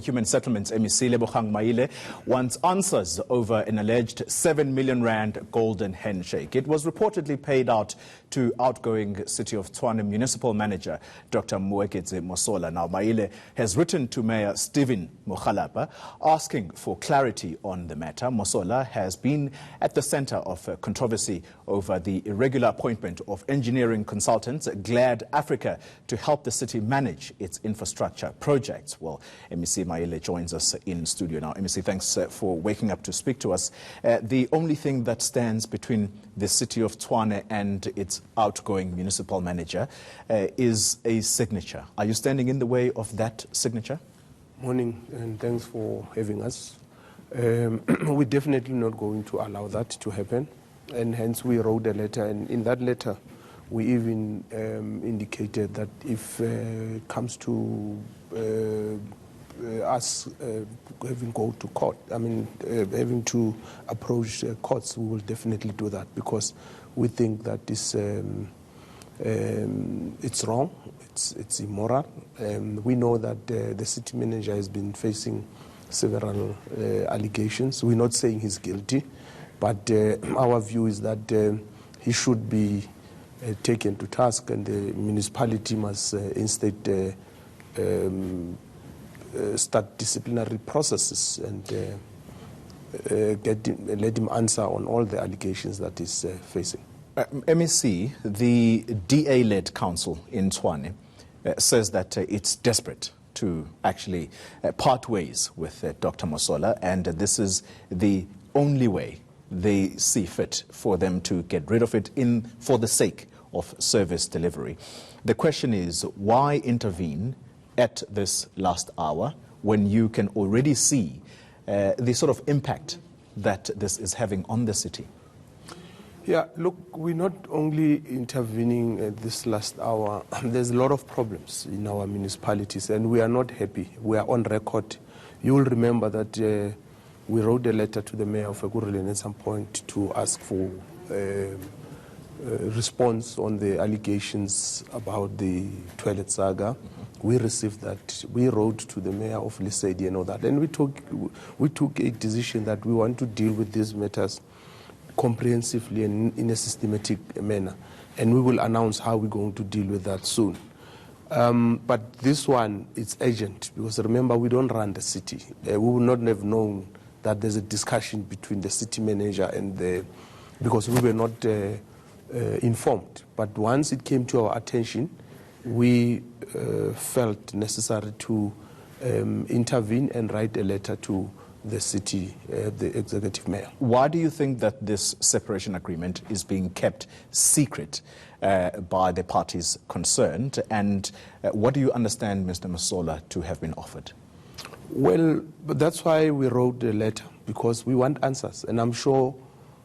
Human Settlements MEC Maile wants answers over an alleged R7 million golden handshake. It was reportedly paid out to outgoing City of Tshwane municipal manager Dr Moeketsi Mosola. Now, Maile has written to Mayor Stephen Mokgalapa asking for clarity on the matter. Mosola has been at the center of controversy over the irregular appointment of engineering consultants Glad Africa to help the city manage its infrastructure projects. Well, MEC Maile joins us in studio now. MEC, thanks for waking up to speak to us. The only thing that stands between the City of Tshwane and its outgoing municipal manager is a signature. Are you standing in the way of that signature? Morning, and thanks for having us. We're definitely not going to allow that to happen, and hence we wrote a letter, and in that letter we even indicated that if it comes to us having having to approach courts, we will definitely do that, because we think that this it's wrong, it's immoral. We know that the city manager has been facing several allegations. We're not saying he's guilty, but our view is that he should be taken to task, and the municipality must instead start disciplinary processes and let him answer on all the allegations that he's facing. MEC, the DA-led council in Tshwane says that it's desperate to actually part ways with Dr. Mosola, and this is the only way they see fit for them to get rid of it for the sake of service delivery. The question is, why intervene at this last hour when you can already see the sort of impact that this is having on the city? Yeah, look, we're not only intervening at this last hour. There's a lot of problems in our municipalities, and we are not happy. We are on record. You will remember that we wrote a letter to the mayor of Ekurhuleni at some point to ask for response on the allegations about the toilet saga. We received that. We wrote to the mayor of Lesedi and all that, and we took a decision that we want to deal with these matters comprehensively and in a systematic manner, and we will announce how we're going to deal with that soon. But this one, it's urgent, because remember, we don't run the city. We would not have known that there's a discussion between the city manager and because we were not informed. But once it came to our attention, we felt necessary to intervene and write a letter to the city, the executive mayor. Why do you think that this separation agreement is being kept secret by the parties concerned, and what do you understand Mr. Mosola to have been offered? Well, that's why we wrote the letter, because we want answers, and I'm sure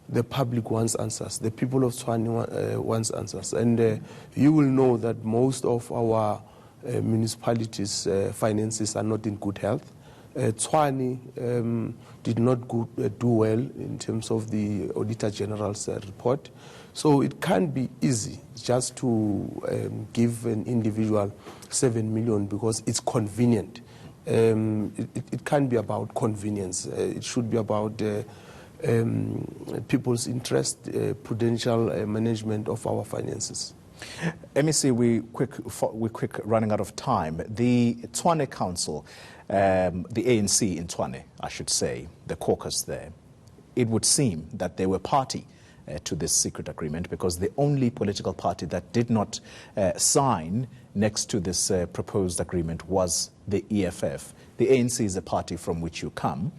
the public wants answers. The people of Tshwane wants answers, and you will know that most of our municipalities' finances are not in good health. Tshwane did not do well in terms of the Auditor General's report. So it can't be easy just to give an individual 7 million because it's convenient. It can't be about convenience. It should be about people's interest, prudential management of our finances. MEC, we're quick running out of time. The Tshwane Council, the ANC in Tshwane, I should say, the caucus there, it would seem that they were party to this secret agreement, because the only political party that did not sign next to this proposed agreement was the EFF. The ANC is a party from which you come.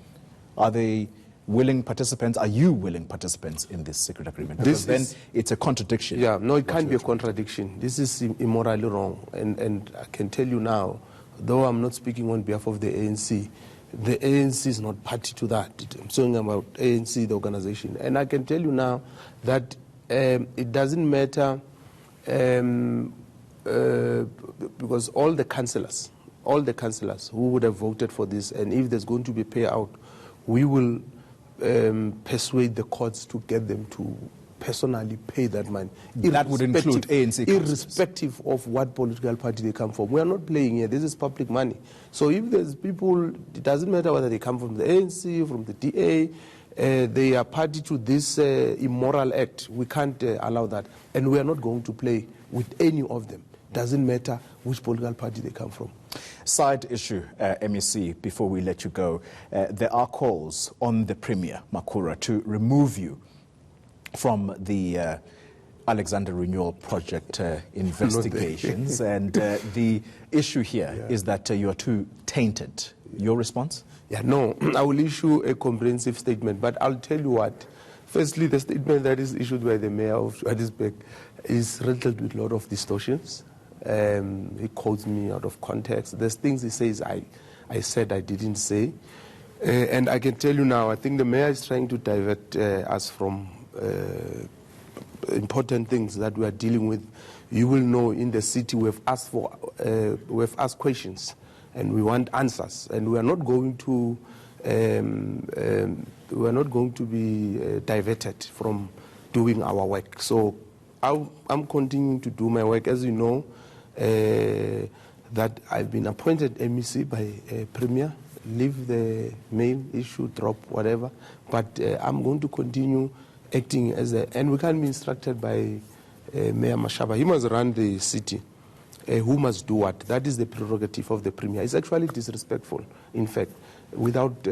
Are they willing participants? Are you willing participants in this secret agreement? Because then it's a contradiction. Yeah, no, it can't be a contradiction. This is immorally wrong. And I can tell you now, though I'm not speaking on behalf of the ANC is not party to that. I'm talking about ANC, the organization. And I can tell you now that it doesn't matter because all the councillors who would have voted for this, and if there's going to be a payout, we will persuade the courts to get them to personally pay that money. That would include ANC councillors. Irrespective of what political party they come from. We are not playing here. This is public money. So if there's people, it doesn't matter whether they come from the ANC, from the DA, they are party to this immoral act. We can't allow that. And we are not going to play with any of them. Doesn't matter which political party they come from. Side issue, MEC, before we let you go. There are calls on the Premier, Makhura, to remove you from the Alexander Renewal Project investigations. And the issue here is that you are too tainted. Your response? Yeah, no, I will issue a comprehensive statement, but I'll tell you what. Firstly, the statement that is issued by the Mayor of Johannesburg is riddled with a lot of distortions. He quotes me out of context. There's things he says I said I didn't say. And I can tell you now, I think the Mayor is trying to divert us from important things that we are dealing with. You will know in the city we have asked questions and we want answers, and we are not going to be diverted from doing our work. So I'm continuing to do my work. As you know, that I've been appointed MEC by Premier. Leave the main issue, drop whatever, but I'm going to continue acting as and we can't be instructed by Mayor Mashaba. He must run the city. Who must do what? That is the prerogative of the Premier. It's actually disrespectful, in fact, without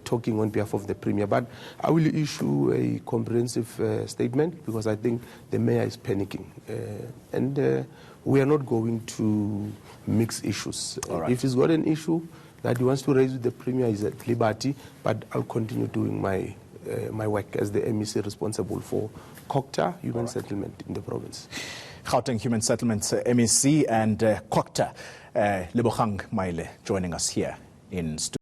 talking on behalf of the Premier. But I will issue a comprehensive statement because I think the Mayor is panicking. And we are not going to mix issues. Right. If he's got an issue that he wants to raise with the Premier, is at liberty, but I'll continue doing my work as the MEC responsible for Kokta human settlement in the province. Gauteng Human Settlements MEC and Kokta, Lebogang Maile joining us here in studio.